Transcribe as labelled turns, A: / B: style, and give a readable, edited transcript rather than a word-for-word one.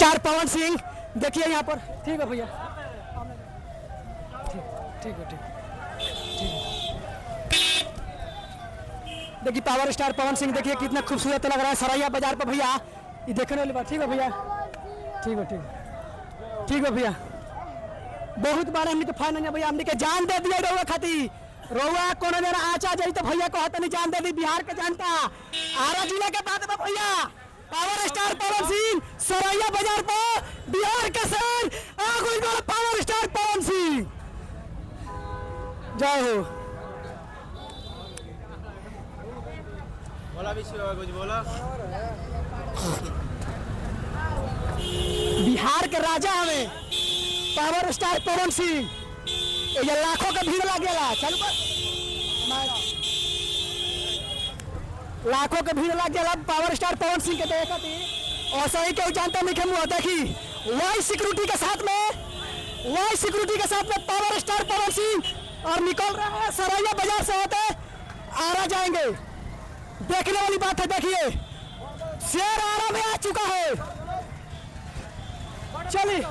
A: Star Pawan Singh देखिए यहाँ पर। ठीक है भैया, ठीक है, ठीक देखिए पावर स्टार पवन सिंह देखिए कितना खूबसूरत लग रहा है सरैया बाजार पर भैया। ये देखने वाली बात। ठीक है भैया, ठीक है, ठीक है भैया। बहुत बार हमने के फाइन भैया, हमने के जान दे दिया रहुआ खाती। रहुआ कोनो जरा आचा जाई तो भैया को हतनी जान दे दी। बिहार के जनता आरा जिला के बात में भैया पावर स्टार पवन सिंह सरैया बाजार पर बिहार के sir आगुल power star Pawan Singh. जय हो।
B: बोला भी कुछ बोला।
A: बिहार के राजा हमें पावर स्टार पवन सिंह। ये लाखों का भीड़ लगेला, चल लाखों के भीड़ लग गया पावर स्टार पवन सिंह के देखे थी। और सही क्यों जानता नहीं कि मुँह देखी वाई सिक्योरिटी के साथ में पावर स्टार पवन सिंह और निकल रहे हैं सरैया बाजार से होते आरा जाएंगे। देखने वाली बात है। देखिए शेर आरा में आ चुका है। चलिए।